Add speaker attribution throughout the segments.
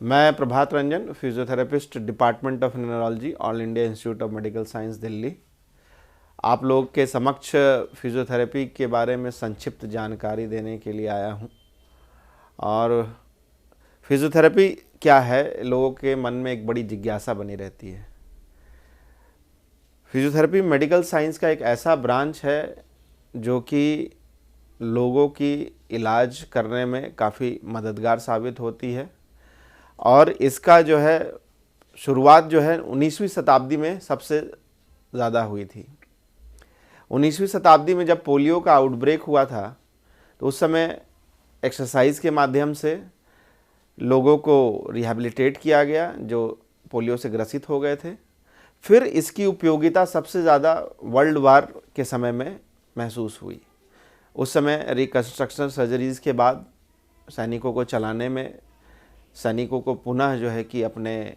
Speaker 1: मैं Prabhat Ranjan, physiotherapist, department of neurology, All India Institute of Medical Science, Delhi. आप लोग के समक्ष फिजियोथेरेपी के बारे में संक्षिप्त जानकारी देने के लिए आया हूं। और फिजियोथेरेपी क्या है, लोगों के मन में एक बड़ी जिज्ञासा बनी रहती है। फिजियोथेरेपी मेडिकल साइंस का एक ऐसा ब्रांच है जो कि लोगों की इलाज करने में काफ़ी मददगार साबित होती है। और इसका जो है शुरुआत जो है 19वीं शताब्दी में सबसे ज़्यादा हुई थी। 19वीं शताब्दी में जब पोलियो का आउटब्रेक हुआ था तो उस समय एक्सरसाइज के माध्यम से लोगों को रिहैबिलिटेट किया गया जो पोलियो से ग्रसित हो गए थे। फिर इसकी उपयोगिता सबसे ज़्यादा वर्ल्ड वार के समय में महसूस हुई। उस समय रिकन्स्ट्रक्शन सर्जरीज़ के बाद सैनिकों को चलाने में, सैनिकों को पुनः जो है कि अपने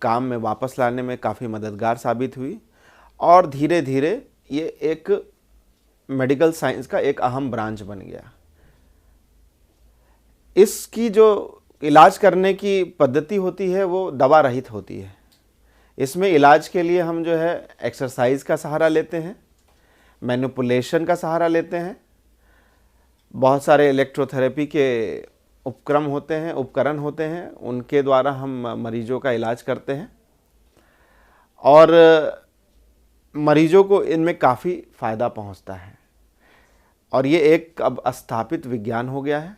Speaker 1: काम में वापस लाने में काफ़ी मददगार साबित हुई। और धीरे धीरे ये एक मेडिकल साइंस का एक अहम ब्रांच बन गया। इसकी जो इलाज करने की पद्धति होती है वो दवा रहित होती है। इसमें इलाज के लिए हम जो है एक्सरसाइज का सहारा लेते हैं, मैनिपुलेशन का सहारा लेते हैं, बहुत सारे इलेक्ट्रोथेरेपी के उपकरण होते हैं, उनके द्वारा हम मरीजों का इलाज करते हैं। और मरीजों को इनमें काफ़ी फ़ायदा पहुंचता है। और ये एक अब स्थापित विज्ञान हो गया है,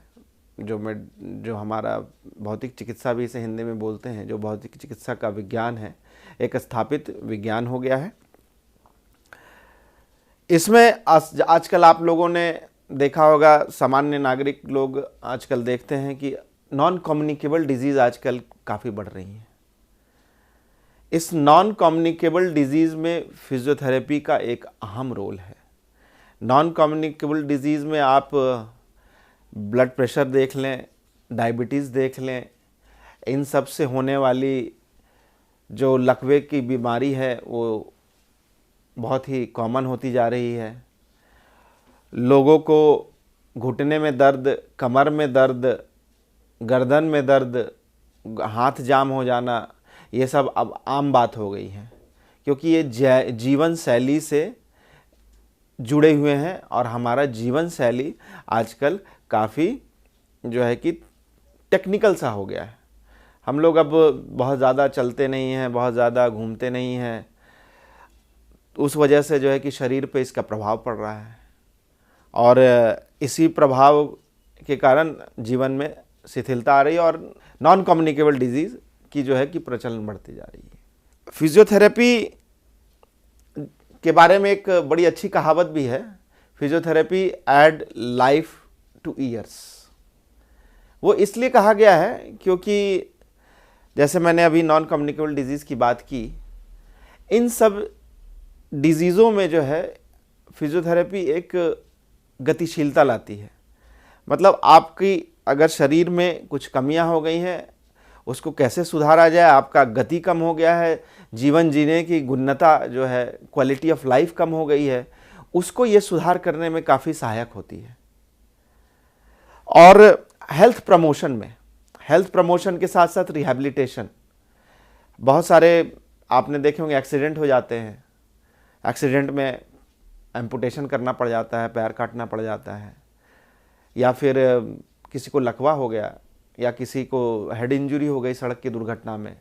Speaker 1: जो हमारा भौतिक चिकित्सा भी इसे हिंदी में बोलते हैं, जो भौतिक चिकित्सा का विज्ञान है, एक स्थापित विज्ञान हो गया है। इसमें आजकल आप लोगों ने देखा होगा, सामान्य नागरिक लोग आजकल देखते हैं कि नॉन कम्युनिकेबल डिजीज़ आजकल काफ़ी बढ़ रही हैं। इस नॉन कम्युनिकेबल डिजीज़ में फिजियोथेरेपी का एक अहम रोल है। नॉन कम्युनिकेबल डिजीज़ में आप ब्लड प्रेशर देख लें, डायबिटीज़ देख लें, इन सब से होने वाली जो लकवे की बीमारी है वो बहुत ही कॉमन होती जा रही है। लोगों को घुटने में दर्द, कमर में दर्द, गर्दन में दर्द, हाथ जाम हो जाना, ये सब अब आम बात हो गई है, क्योंकि ये जीवन शैली से जुड़े हुए हैं। और हमारा जीवन शैली आजकल काफ़ी जो है कि टेक्निकल सा हो गया है। हम लोग अब बहुत ज़्यादा चलते नहीं हैं, बहुत ज़्यादा घूमते नहीं हैं। उस वजह से जो है कि शरीर पे इसका प्रभाव पड़ रहा है। और इसी प्रभाव के कारण जीवन में शिथिलता आ रही है और नॉन कम्युनिकेबल डिजीज़ की जो है कि प्रचलन बढ़ती जा रही है। फिजियोथेरेपी के बारे में एक बड़ी अच्छी कहावत भी है, physiotherapy add life two years. वो इसलिए कहा गया है क्योंकि जैसे मैंने अभी नॉन कम्युनिकेबल डिजीज़ की बात की, इन सब डिजीज़ों में जो है फिजियोथेरेपी एक गतिशीलता लाती है। मतलब आपकी अगर शरीर में कुछ कमियां हो गई हैं, उसको कैसे सुधारा जाए, आपका गति कम हो गया है, जीवन जीने की गुणवत्ता जो है, क्वालिटी ऑफ लाइफ कम हो गई है, उसको ये सुधार करने में काफ़ी सहायक होती है। और हेल्थ प्रमोशन के साथ साथ रिहैबिलिटेशन, बहुत सारे आपने देखे होंगे एक्सीडेंट हो जाते हैं, एक्सीडेंट में एम्पुटेशन करना पड़ जाता है, पैर काटना पड़ जाता है, या फिर किसी को लकवा हो गया या किसी को हेड इंजरी हो गई सड़क की दुर्घटना में,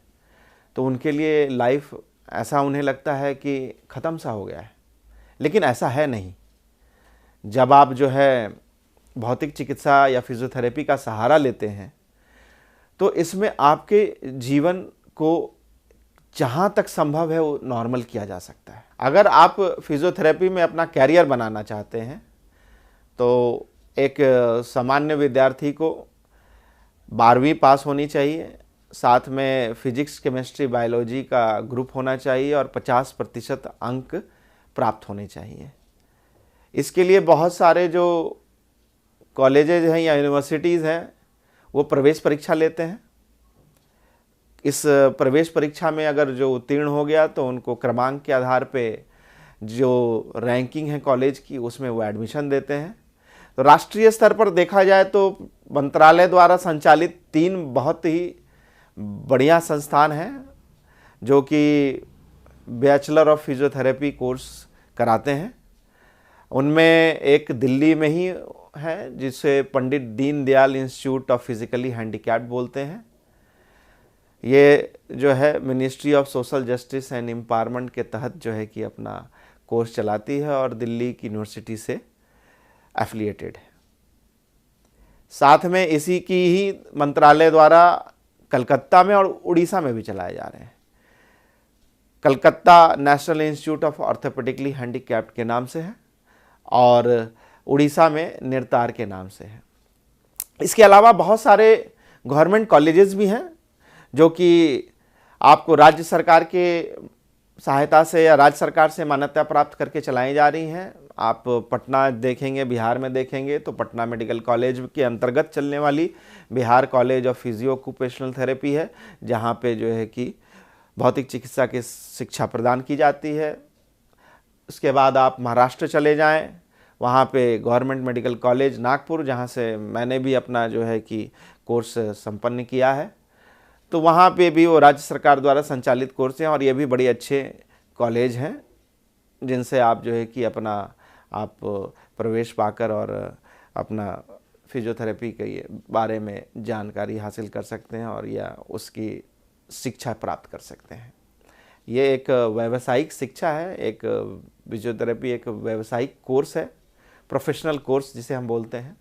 Speaker 1: तो उनके लिए लाइफ ऐसा उन्हें लगता है कि ख़त्म सा हो गया है। लेकिन ऐसा है नहीं। जब आप जो है भौतिक चिकित्सा या फिजियोथेरेपी का सहारा लेते हैं तो इसमें आपके जीवन को जहाँ तक संभव है वो नॉर्मल किया जा सकता है। अगर आप फिजियोथेरेपी में अपना कैरियर बनाना चाहते हैं तो एक सामान्य विद्यार्थी को 12वीं पास होनी चाहिए, साथ में फिजिक्स, केमिस्ट्री, बायोलॉजी का ग्रुप होना चाहिए और 50% अंक प्राप्त होने चाहिए। इसके लिए बहुत सारे जो कॉलेजेज हैं या यूनिवर्सिटीज़ हैं वो प्रवेश परीक्षा लेते हैं। इस प्रवेश परीक्षा में अगर जो उत्तीर्ण हो गया तो उनको क्रमांक के आधार पे जो रैंकिंग है कॉलेज की उसमें वो एडमिशन देते हैं। तो राष्ट्रीय स्तर पर देखा जाए तो मंत्रालय द्वारा संचालित 3 बहुत ही बढ़िया संस्थान है जो कि बैचलर ऑफ फिजियोथेरेपी कोर्स कराते हैं। उनमें एक दिल्ली में ही है जिसे Pandit Deendayal institute of physically handicapped बोलते हैं। ये जो है ministry of social justice and empowerment के तहत जो है कि अपना कोर्स चलाती है और दिल्ली की यूनिवर्सिटी से एफिलिएटेड है। साथ में इसी की ही मंत्रालय द्वारा कलकत्ता में और उड़ीसा में भी चलाए जा रहे हैं। Calcutta national institute of orthopedically handicapped के नाम से है और उड़ीसा में निर्तार के नाम से है। इसके अलावा बहुत सारे गवर्नमेंट कॉलेजेस भी हैं जो कि आपको राज्य सरकार के सहायता से या राज्य सरकार से मान्यता प्राप्त करके चलाई जा रही हैं। आप पटना देखेंगे, बिहार में देखेंगे तो पटना मेडिकल कॉलेज के अंतर्गत चलने वाली Bihar college of physio occupational therapy है, जहाँ पे जो है कि भौतिक चिकित्सा की शिक्षा प्रदान की जाती है। उसके बाद आप महाराष्ट्र चले जाएं, वहाँ पे गवर्नमेंट मेडिकल कॉलेज नागपुर, जहाँ से मैंने भी अपना जो है कि कोर्स संपन्न किया है, तो वहाँ पे भी वो राज्य सरकार द्वारा संचालित कोर्स हैं और ये भी बड़े अच्छे कॉलेज हैं जिनसे आप जो है कि अपना आप प्रवेश पाकर और अपना फिजियोथेरेपी के बारे में जानकारी हासिल कर सकते हैं और या उसकी शिक्षा प्राप्त कर सकते हैं। ये एक व्यावसायिक शिक्षा है, एक फिजियोथेरेपी एक व्यावसायिक कोर्स है, प्रोफेशनल कोर्स जिसे हम बोलते हैं।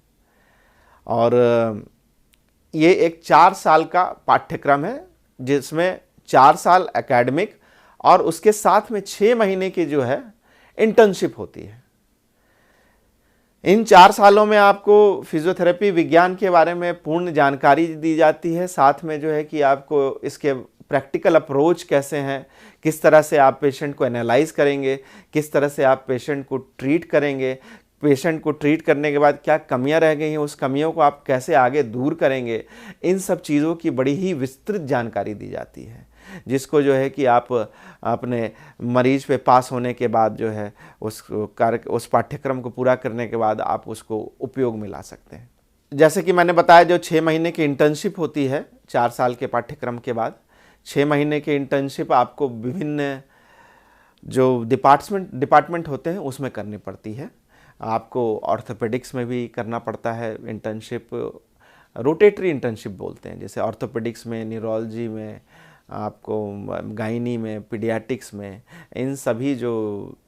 Speaker 1: और ये एक 4 साल का पाठ्यक्रम है जिसमें 4 साल एकेडमिक और उसके साथ में 6 महीने की जो है इंटर्नशिप होती है। इन 4 सालों में आपको फिजियोथेरेपी विज्ञान के बारे में पूर्ण जानकारी दी जाती है। साथ में जो है कि आपको इसके प्रैक्टिकल अप्रोच कैसे हैं, किस तरह से आप पेशेंट को एनालाइज करेंगे, किस तरह से आप पेशेंट को ट्रीट करेंगे, पेशेंट को ट्रीट करने के बाद क्या कमियां रह गई हैं, उस कमियों को आप कैसे आगे दूर करेंगे, इन सब चीज़ों की बड़ी ही विस्तृत जानकारी दी जाती है, जिसको जो है कि आप अपने मरीज पे पास होने के बाद जो है उस पाठ्यक्रम को पूरा करने के बाद आप उसको उपयोग में ला सकते हैं। जैसे कि मैंने बताया, जो 6 महीने की इंटर्नशिप होती है 4 साल के पाठ्यक्रम के बाद, 6 महीने की इंटर्नशिप आपको विभिन्न जो डिपार्टमेंट होते हैं उसमें करनी पड़ती है। आपको ऑर्थोपेडिक्स में भी करना पड़ता है इंटर्नशिप, रोटेटरी इंटर्नशिप बोलते हैं, जैसे ऑर्थोपेडिक्स में, न्यूरोलॉजी में, आपको गायनी में, पीडियाट्रिक्स में, इन सभी जो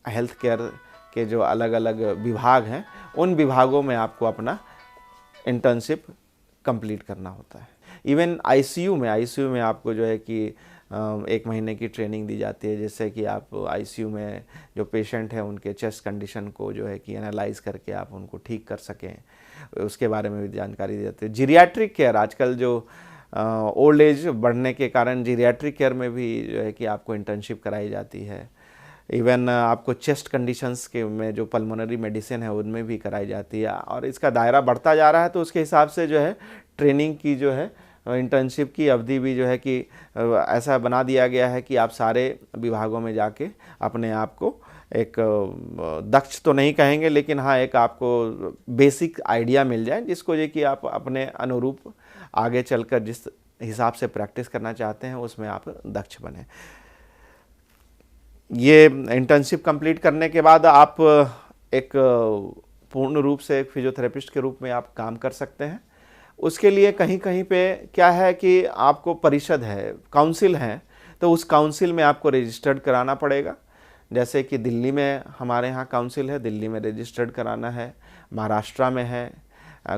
Speaker 1: हेल्थ केयर के जो अलग अलग विभाग हैं उन विभागों में आपको अपना इंटर्नशिप कंप्लीट करना होता है। इवन आईसीयू में आपको जो है कि 1 महीने की ट्रेनिंग दी जाती है, जैसे कि आप आईसीयू में जो पेशेंट हैं उनके चेस्ट कंडीशन को जो है कि एनालाइज करके आप उनको ठीक कर सकें, उसके बारे में भी जानकारी दी जाती है। जीरियाट्रिक केयर, आजकल जो ओल्ड एज बढ़ने के कारण जीरियाट्रिक केयर में भी जो है कि आपको इंटर्नशिप कराई जाती है। इवन आपको चेस्ट कंडीशंस के में जो पल्मोनरी मेडिसिन है उनमें भी कराई जाती है और इसका दायरा बढ़ता जा रहा है, तो उसके हिसाब से जो है ट्रेनिंग की जो है इंटर्नशिप की अवधि भी जो है कि ऐसा बना दिया गया है कि आप सारे विभागों में जाके अपने आप को एक दक्ष तो नहीं कहेंगे, लेकिन हाँ एक आपको बेसिक आइडिया मिल जाए जिसको ये कि आप अपने अनुरूप आगे चलकर जिस हिसाब से प्रैक्टिस करना चाहते हैं उसमें आप दक्ष बने। ये इंटर्नशिप कंप्लीट करने के बाद आप एक पूर्ण रूप से एक फिजियोथेरेपिस्ट के रूप में आप काम कर सकते हैं। उसके लिए कहीं कहीं पे क्या है कि आपको परिषद है, काउंसिल है, तो उस काउंसिल में आपको रजिस्टर्ड कराना पड़ेगा। जैसे कि दिल्ली में हमारे यहाँ काउंसिल है, दिल्ली में रजिस्टर्ड कराना है, महाराष्ट्र में है,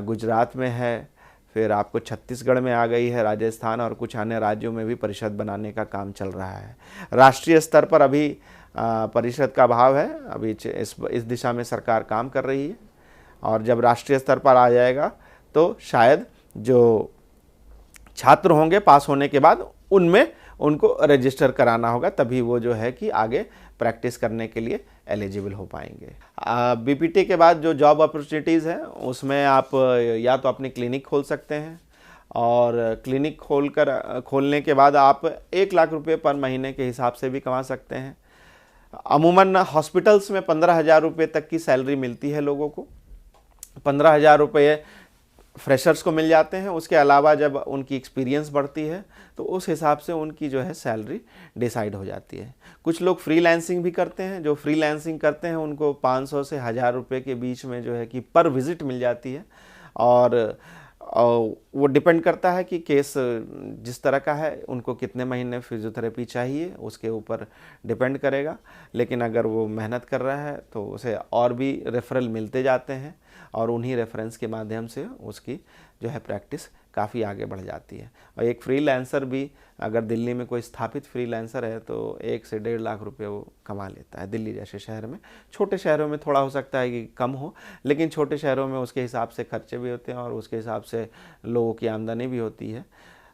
Speaker 1: गुजरात में है, फिर आपको छत्तीसगढ़ में आ गई है, राजस्थान और कुछ अन्य राज्यों में भी परिषद बनाने का काम चल रहा है। राष्ट्रीय स्तर पर अभी परिषद का अभाव है, अभी इस दिशा में सरकार काम कर रही है और जब राष्ट्रीय स्तर पर आ जाएगा तो शायद जो छात्र होंगे पास होने के बाद उनमें उनको रजिस्टर कराना होगा, तभी वो जो है कि आगे प्रैक्टिस करने के लिए एलिजिबल हो पाएंगे। बीपीटी के बाद जो जॉब अपॉर्चुनिटीज़ हैं उसमें आप या तो अपनी क्लिनिक खोल सकते हैं और क्लिनिक खोलने के बाद आप 1 लाख रुपये पर महीने के हिसाब से भी कमा सकते हैं। अमूमन हॉस्पिटल्स में 15,000 रुपये तक की सैलरी मिलती है लोगों को। 15,000 रुपये फ्रेशर्स को मिल जाते हैं। उसके अलावा जब उनकी एक्सपीरियंस बढ़ती है तो उस हिसाब से उनकी जो है सैलरी डिसाइड हो जाती है। कुछ लोग फ्रीलांसिंग भी करते हैं। जो फ्रीलांसिंग करते हैं उनको 500 से 1000 रुपये के बीच में जो है कि पर विज़िट मिल जाती है। और वो डिपेंड करता है कि केस जिस तरह का है, उनको कितने महीने फिजियोथेरेपी चाहिए उसके ऊपर डिपेंड करेगा। लेकिन अगर वो मेहनत कर रहा है तो उसे और भी रेफरल मिलते जाते हैं और उन्हीं रेफरेंस के माध्यम से उसकी जो है प्रैक्टिस काफ़ी आगे बढ़ जाती है। और एक फ्रीलांसर भी अगर दिल्ली में कोई स्थापित फ्रीलांसर है तो 1 से 1.5 लाख रुपए वो कमा लेता है दिल्ली जैसे शहर में। छोटे शहरों में थोड़ा हो सकता है कि कम हो, लेकिन छोटे शहरों में उसके हिसाब से खर्चे भी होते हैं और उसके हिसाब से लोगों की आमदनी भी होती है।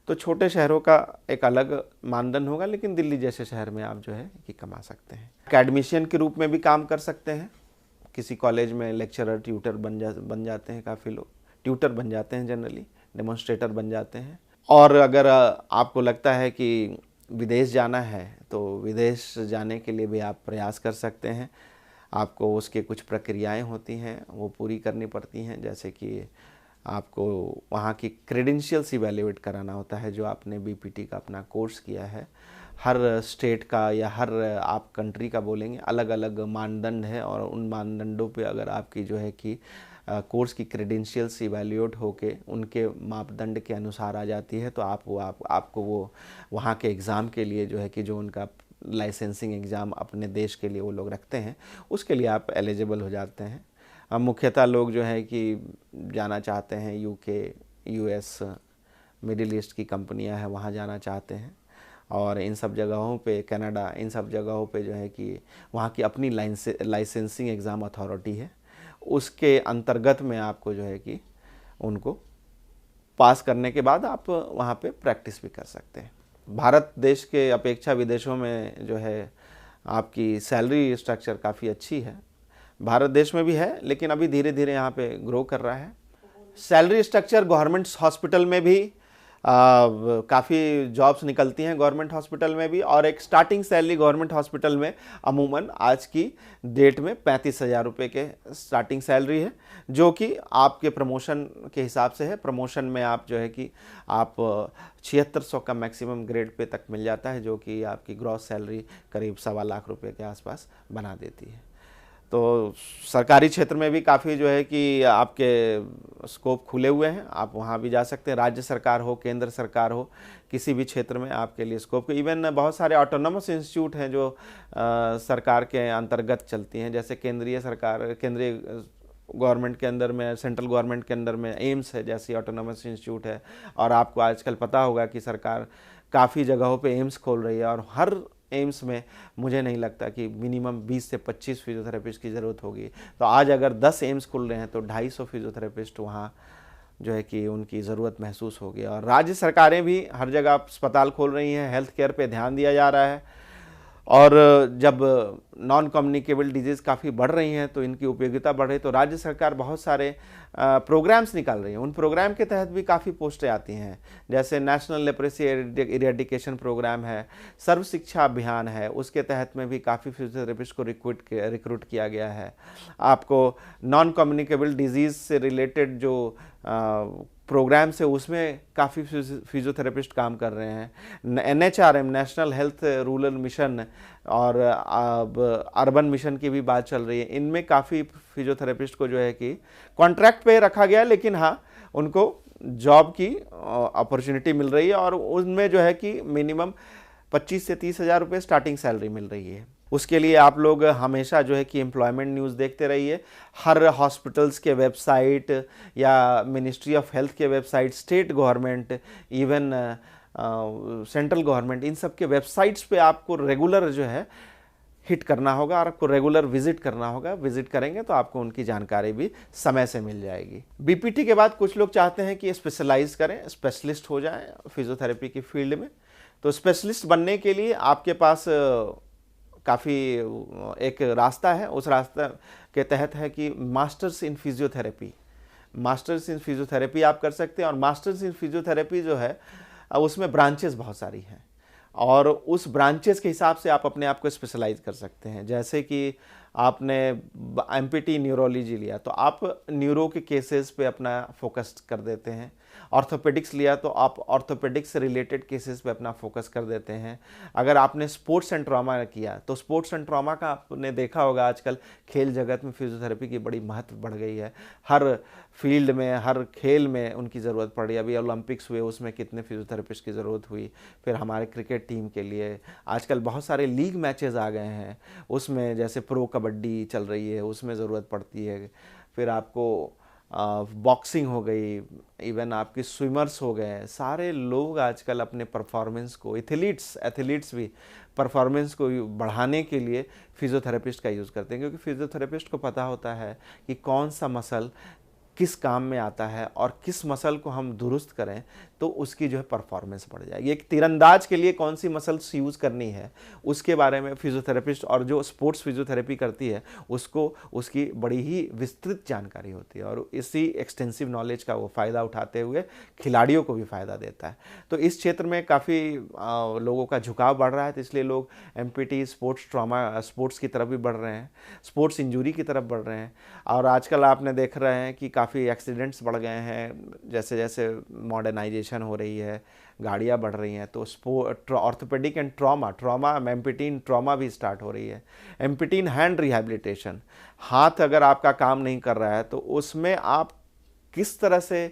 Speaker 1: तो छोटे शहरों का एक अलग मानदंड होगा, लेकिन दिल्ली जैसे शहर में आप जो है कि कमा सकते हैं। एकेडमिशियन के रूप में भी काम कर सकते हैं। किसी कॉलेज में लेक्चरर, ट्यूटर बन जाते हैं। काफ़ी लोग ट्यूटर बन जाते हैं, जनरली डेमोन्स्ट्रेटर बन जाते हैं। और अगर आपको लगता है कि विदेश जाना है तो विदेश जाने के लिए भी आप प्रयास कर सकते हैं। आपको उसके कुछ प्रक्रियाएं होती हैं, वो पूरी करनी पड़ती हैं। जैसे कि आपको वहाँ की क्रेडेंशियल्स इवैल्यूएट कराना होता है। जो आपने बीपीटी का अपना कोर्स किया है, हर स्टेट का या हर आप कंट्री का बोलेंगे अलग अलग मानदंड है, और उन मानदंडों पे अगर आपकी जो है कि कोर्स की क्रेडेंशियल्स इवैल्यूएट होके उनके मापदंड के अनुसार आ जाती है तो आपको वो वहाँ के एग्ज़ाम के लिए जो है कि जो उनका लाइसेंसिंग एग्ज़ाम अपने देश के लिए वो लोग रखते हैं, उसके लिए आप एलिजिबल हो जाते हैं। अब मुख्यतः लोग जो है कि जाना चाहते हैं यूके, यूएस, मिडिल ईस्ट की कंपनियां हैं वहाँ जाना चाहते हैं, और इन सब जगहों पे, कनाडा, इन सब जगहों पे जो है कि वहाँ की अपनी लाइसेंसिंग एग्ज़ाम अथॉरिटी है। उसके अंतर्गत में आपको जो है कि उनको पास करने के बाद आप वहाँ पे प्रैक्टिस भी कर सकते हैं। भारत देश के अपेक्षा विदेशों में जो है आपकी सैलरी स्ट्रक्चर काफ़ी अच्छी है। भारत देश में भी है, लेकिन अभी धीरे धीरे यहाँ पे ग्रो कर रहा है। सैलरी स्ट्रक्चर गवर्नमेंट हॉस्पिटल में भी काफ़ी जॉब्स निकलती हैं गवर्नमेंट हॉस्पिटल में भी, और एक स्टार्टिंग सैलरी गवर्नमेंट हॉस्पिटल में अमूमन आज की डेट में 35,000 रुपये के स्टार्टिंग सैलरी है, जो कि आपके प्रमोशन के हिसाब से है। प्रमोशन में आप जो है कि आप 7600 का मैक्सिमम ग्रेड पे तक मिल जाता है, जो कि आपकी ग्रॉस सैलरी करीब 1.25 लाख रुपये के आसपास बना देती है। तो सरकारी क्षेत्र में भी काफ़ी जो है कि आपके स्कोप खुले हुए हैं, आप वहाँ भी जा सकते हैं। राज्य सरकार हो, केंद्र सरकार हो, किसी भी क्षेत्र में आपके लिए स्कोप। इवन बहुत सारे ऑटोनोमस इंस्टीट्यूट हैं जो सरकार के अंतर्गत चलती हैं। जैसे केंद्रीय गवर्नमेंट के अंदर में, सेंट्रल गवर्नमेंट के अंदर में एम्स है जैसी ऑटोनोमस इंस्टीट्यूट है। और आपको आजकल पता होगा कि सरकार काफ़ी जगहों पे एम्स खोल रही है, और हर एम्स में मुझे नहीं लगता कि मिनिमम 20 से 25 फिजियोथेरेपिस्ट की ज़रूरत होगी। तो आज अगर 10 एम्स खुल रहे हैं तो 250 फिजियोथेरेपिस्ट वहाँ जो है कि उनकी ज़रूरत महसूस होगी। और राज्य सरकारें भी हर जगह अस्पताल खोल रही हैं, हेल्थ केयर पे ध्यान दिया जा रहा है। और जब नॉन कम्युनिकेबल डिजीज़ काफ़ी बढ़ रही हैं तो इनकी उपयोगिता बढ़ रही है, तो राज्य सरकार बहुत सारे प्रोग्राम्स निकाल रही है। उन प्रोग्राम के तहत भी काफ़ी पोस्टें आती हैं, जैसे नेशनल लेप्रेसी इरेडिकेशन प्रोग्राम है, सर्व शिक्षा अभियान है, उसके तहत में भी काफ़ी फिजियोथेरेपिस्ट को रिक्रूट किया गया है। आपको नॉन कम्युनिकेबल डिजीज़ से रिलेटेड जो प्रोग्राम्स है उसमें काफ़ी फिजियोथेरेपिस्ट काम कर रहे हैं। NHRM, national health rural mission, और अब अर्बन मिशन की भी बात चल रही है। इनमें काफ़ी फिजियोथेरेपिस्ट को जो है कि कॉन्ट्रैक्ट पे रखा गया, लेकिन हाँ उनको जॉब की अपॉर्चुनिटी मिल रही है, और उनमें जो है कि मिनिमम 25 से 30,000 रुपये स्टार्टिंग सैलरी मिल रही है। उसके लिए आप लोग हमेशा जो है कि एम्प्लॉयमेंट न्यूज़ देखते रहिए। हर हॉस्पिटल्स के वेबसाइट या मिनिस्ट्री ऑफ हेल्थ के website, state government, even central government, इन सब के वेबसाइट्स पे आपको रेगुलर जो है हिट करना होगा, और आपको रेगुलर विजिट करना होगा। विजिट करेंगे तो आपको उनकी जानकारी भी समय से मिल जाएगी। बीपीटी के बाद कुछ लोग चाहते हैं कि स्पेशलाइज करें, स्पेशलिस्ट हो जाएं फिजियोथेरेपी की फील्ड में। तो स्पेशलिस्ट बनने के लिए आपके पास काफ़ी एक रास्ता है। उस रास्ते के तहत है कि masters in physiotherapy. Masters in physiotherapy आप कर सकते हैं, और मास्टर्स इन फिजियोथेरेपी जो है उसमें ब्रांचेस बहुत सारी हैं, और उस ब्रांचेस के हिसाब से आप अपने आप को स्पेशलाइज कर सकते हैं। जैसे कि आपने एमपीटी न्यूरोलॉजी लिया तो आप न्यूरो के केसेस पे अपना फोकस कर देते हैं। ऑर्थोपेडिक्स लिया तो आप ऑर्थोपेडिक्स से रिलेटेड केसेस पे अपना फोकस कर देते हैं। अगर आपने स्पोर्ट्स एंड ट्रॉमा किया तो स्पोर्ट्स एंड ट्रॉमा का आपने देखा होगा आजकल खेल जगत में फिजियोथेरेपी की बड़ी महत्व बढ़ गई है। हर फील्ड में, हर खेल में उनकी ज़रूरत पड़ी। अभी ओलंपिक्स हुए उसमें कितने फिजियोथेरेपिस्ट की ज़रूरत हुई। फिर हमारे क्रिकेट टीम के लिए आजकल बहुत सारे लीग मैचेस आ गए हैं, उसमें जैसे प्रो कबड्डी चल रही है उसमें ज़रूरत पड़ती है। फिर आपको बॉक्सिंग हो गई, इवन आपके स्विमर्स हो गए, सारे लोग आजकल अपने परफॉर्मेंस को, एथलीट्स भी परफॉर्मेंस को बढ़ाने के लिए फिजियोथेरेपिस्ट का यूज़ करते हैं, क्योंकि फिजियोथेरेपिस्ट को पता होता है कि कौन सा मसल किस काम में आता है और किस मसल को हम दुरुस्त करें तो उसकी जो है परफॉर्मेंस बढ़ जाएगी। एक तीरंदाज के लिए कौन सी मसल्स यूज़ करनी है उसके बारे में फिजियोथेरेपिस्ट और जो स्पोर्ट्स फिजियोथेरेपी करती है उसको उसकी बड़ी ही विस्तृत जानकारी होती है, और इसी एक्सटेंसिव नॉलेज का वो फ़ायदा उठाते हुए खिलाड़ियों को भी फ़ायदा देता है। तो इस क्षेत्र में काफ़ी लोगों का झुकाव बढ़ रहा है, तो इसलिए लोग एमपीटी, स्पोर्ट्स ट्रॉमा, स्पोर्ट्स की तरफ भी बढ़ रहे हैं, स्पोर्ट्स इंजरी की तरफ बढ़ रहे हैं। और आजकल आपने देख रहे हैं कि काफ़ी एक्सीडेंट्स बढ़ गए हैं, जैसे जैसे मॉडर्नाइजेशन हो रही है, गाड़ियाँ बढ़ रही हैं, तो ऑर्थोपेडिक एंड ट्रॉमा एम्पिटीन ट्रॉमा भी स्टार्ट हो रही है। एम्पिटीन हैंड रिहैबिलिटेशन, हाथ अगर आपका काम नहीं कर रहा है तो उसमें आप किस तरह से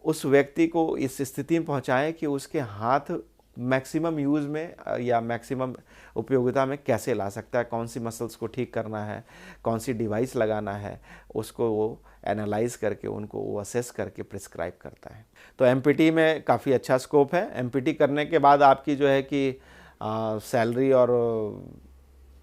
Speaker 1: उस व्यक्ति को इस स्थिति में पहुंचाएं कि उसके हाथ मैक्सिमम यूज़ में या मैक्सिमम उपयोगिता में कैसे ला सकता है, कौन सी मसल्स को ठीक करना है, कौन सी डिवाइस लगाना है, उसको वो एनालाइज करके उनको वो असेस करके प्रिस्क्राइब करता है। तो एमपीटी में काफ़ी अच्छा स्कोप है। एमपीटी करने के बाद आपकी जो है कि सैलरी और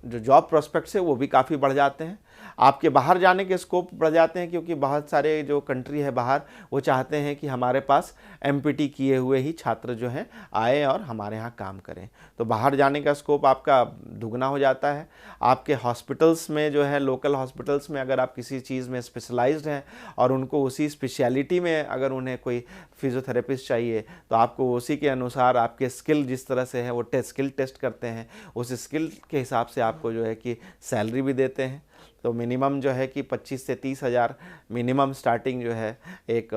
Speaker 1: जो जॉब प्रोस्पेक्ट्स है वो भी काफ़ी बढ़ जाते हैं। आपके बाहर जाने के स्कोप बढ़ जाते हैं, क्योंकि बहुत सारे जो कंट्री है बाहर वो चाहते हैं कि हमारे पास एमपीटी किए हुए ही छात्र जो हैं आए और हमारे यहाँ काम करें। तो बाहर जाने का स्कोप आपका दुगना हो जाता है। आपके हॉस्पिटल्स में जो है, लोकल हॉस्पिटल्स में अगर आप किसी चीज़ में स्पेशलाइज्ड हैं और उनको उसी स्पेशलिटी में अगर उन्हें कोई फिजियोथेरेपिस्ट चाहिए तो आपको उसी के अनुसार आपके स्किल जिस तरह से है वो स्किल टेस्ट करते हैं, उस स्किल के हिसाब से आपको जो है कि सैलरी भी देते हैं। तो मिनिमम जो है कि 25 से 30 हज़ार मिनिमम स्टार्टिंग जो है एक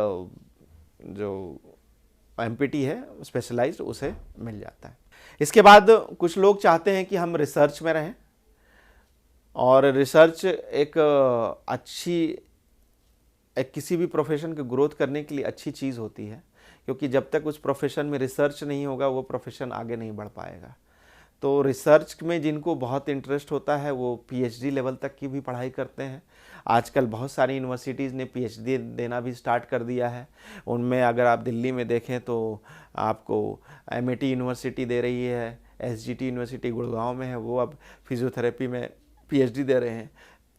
Speaker 1: जो एमपीटी है स्पेशलाइज्ड उसे मिल जाता है। इसके बाद कुछ लोग चाहते हैं कि हम रिसर्च में रहें, और रिसर्च एक किसी भी प्रोफेशन के ग्रोथ करने के लिए अच्छी चीज़ होती है, क्योंकि जब तक उस प्रोफेशन में रिसर्च नहीं होगा वो प्रोफेशन आगे नहीं बढ़ पाएगा। तो रिसर्च में जिनको बहुत इंटरेस्ट होता है वो पीएचडी लेवल तक की भी पढ़ाई करते हैं। आजकल बहुत सारी यूनिवर्सिटीज़ ने पीएचडी देना भी स्टार्ट कर दिया है। उनमें अगर आप दिल्ली में देखें तो आपको एमआईटी यूनिवर्सिटी दे रही है, एसजीटी यूनिवर्सिटी गुड़गांव में है, वो अब फिजियोथेरेपी में पीएचडी दे रहे हैं।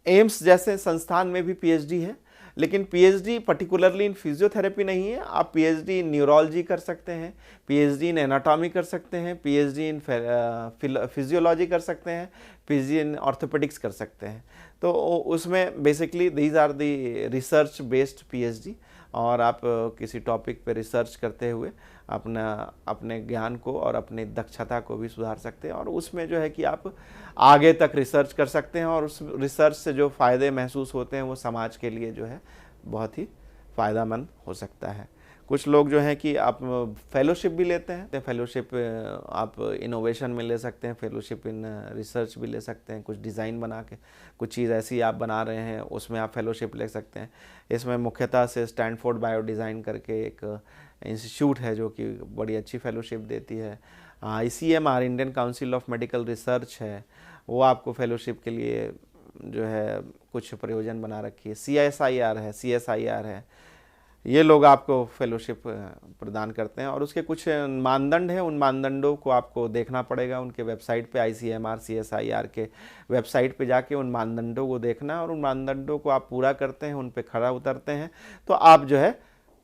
Speaker 1: एम्स जैसे संस्थान में भी पीएचडी है, लेकिन पीएचडी पर्टिकुलरली इन फिजियोथेरेपी नहीं है। आप पीएचडी इन न्यूरोलॉजी कर सकते हैं, पीएचडी इन एनाटॉमी कर सकते हैं, पीएचडी इन फिजियोलॉजी कर सकते हैं, पीएचडी इन ऑर्थोपेडिक्स कर सकते हैं। तो उसमें basically these are the research based PhD, और आप किसी टॉपिक पे रिसर्च करते हुए अपने ज्ञान को और अपनी दक्षता को भी सुधार सकते हैं, और उसमें जो है कि आप आगे तक रिसर्च कर सकते हैं, और उस रिसर्च से जो फ़ायदे महसूस होते हैं वो समाज के लिए जो है बहुत ही फ़ायदेमंद हो सकता है। कुछ लोग जो हैं कि आप फेलोशिप भी लेते हैं, फेलोशिप आप इनोवेशन में ले सकते हैं, फेलोशिप इन रिसर्च भी ले सकते हैं। कुछ डिज़ाइन बना के कुछ चीज़ ऐसी आप बना रहे हैं उसमें आप फेलोशिप ले सकते हैं। इसमें मुख्यतः से स्टैनफोर्ड बायो डिज़ाइन करके एक इंस्टीट्यूट है जो कि बड़ी अच्छी फेलोशिप देती है। ICMR Indian council of medical research है, वो आपको फेलोशिप के लिए जो है कुछ प्रयोजन बना रखी है। CSIR है, ये लोग आपको फेलोशिप प्रदान करते हैं, और उसके कुछ मानदंड हैं, उन मानदंडों को आपको देखना पड़ेगा उनके वेबसाइट पे, ICMR CSIR के वेबसाइट पे जाके उन मानदंडों को देखना, और उन मानदंडों को आप पूरा करते हैं, उन पे खरा उतरते हैं तो आप जो है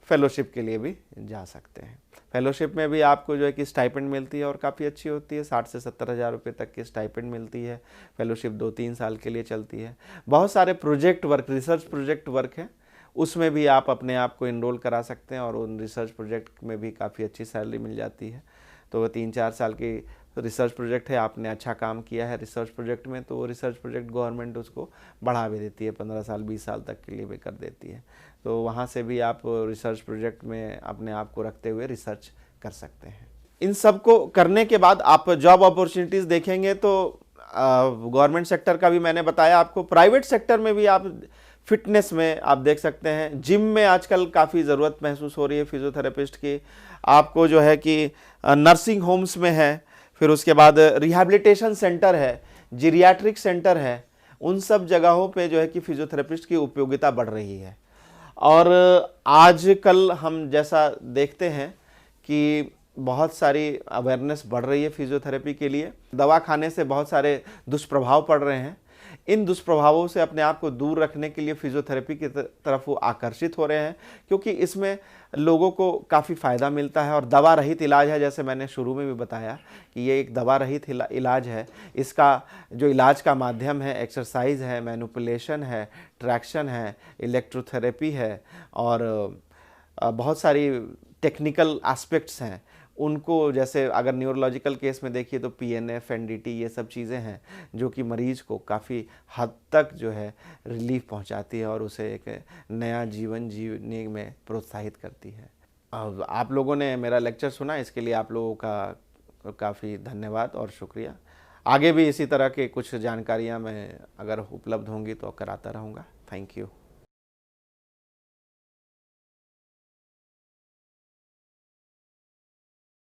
Speaker 1: फेलोशिप के लिए भी जा सकते हैं। फेलोशिप में भी आपको जो है कि स्टाइपेंड मिलती है और काफ़ी अच्छी होती है, 60 से 70 हज़ार रुपये तक की स्टाइपेंड मिलती है। फेलोशिप 2-3 साल के लिए चलती है। बहुत सारे project work, research project work है, उसमें भी आप अपने आप को इनरोल करा सकते हैं, और उन रिसर्च प्रोजेक्ट में भी काफ़ी अच्छी सैलरी मिल जाती है। तो 3-4 साल की रिसर्च प्रोजेक्ट है, आपने अच्छा काम किया है रिसर्च प्रोजेक्ट में, तो वो रिसर्च प्रोजेक्ट गवर्नमेंट उसको बढ़ा भी देती है, 15 साल 20 साल तक के लिए भी कर देती है। तो वहाँ से भी आप रिसर्च प्रोजेक्ट में अपने आप को रखते हुए रिसर्च कर सकते हैं। इन सब को करने के बाद आप जॉब अपॉर्चुनिटीज़ देखेंगे तो गवर्नमेंट सेक्टर का भी मैंने बताया आपको, प्राइवेट सेक्टर में भी आप फिटनेस में आप देख सकते हैं, जिम में आजकल काफ़ी ज़रूरत महसूस हो रही है फिजियोथेरेपिस्ट की। आपको जो है कि नर्सिंग होम्स में है, फिर उसके बाद रिहैबिलिटेशन सेंटर है, जीरियाट्रिक सेंटर है, उन सब जगहों पे जो है कि फिजियोथेरेपिस्ट की उपयोगिता बढ़ रही है। और आजकल हम जैसा देखते हैं कि बहुत सारी अवेयरनेस बढ़ रही है फिजियोथेरेपी के लिए, दवा खाने से बहुत सारे दुष्प्रभाव पड़ रहे हैं। इन दुष्प्रभावों से अपने आप को दूर रखने के लिए फिजियोथेरेपी की तरफ वो आकर्षित हो रहे हैं, क्योंकि इसमें लोगों को काफ़ी फ़ायदा मिलता है और दवा रहित इलाज है। जैसे मैंने शुरू में भी बताया कि ये एक दवा रहित इलाज है। इसका जो इलाज का माध्यम है, एक्सरसाइज है, मैनिपुलेशन है, ट्रैक्शन है, इलेक्ट्रोथेरेपी है और बहुत सारी टेक्निकल एस्पेक्ट्स हैं। उनको जैसे अगर न्यूरोलॉजिकल केस में देखिए तो PNF, NDT ये सब चीज़ें हैं जो कि मरीज को काफ़ी हद तक जो है रिलीफ पहुंचाती है और उसे एक नया जीवन जीने में प्रोत्साहित करती है। अब आप लोगों ने मेरा लेक्चर सुना, इसके लिए आप लोगों का काफ़ी धन्यवाद और शुक्रिया। आगे भी इसी तरह के कुछ जानकारियां मैं अगर उपलब्ध होंगी तो कराता रहूँगा। Thank you.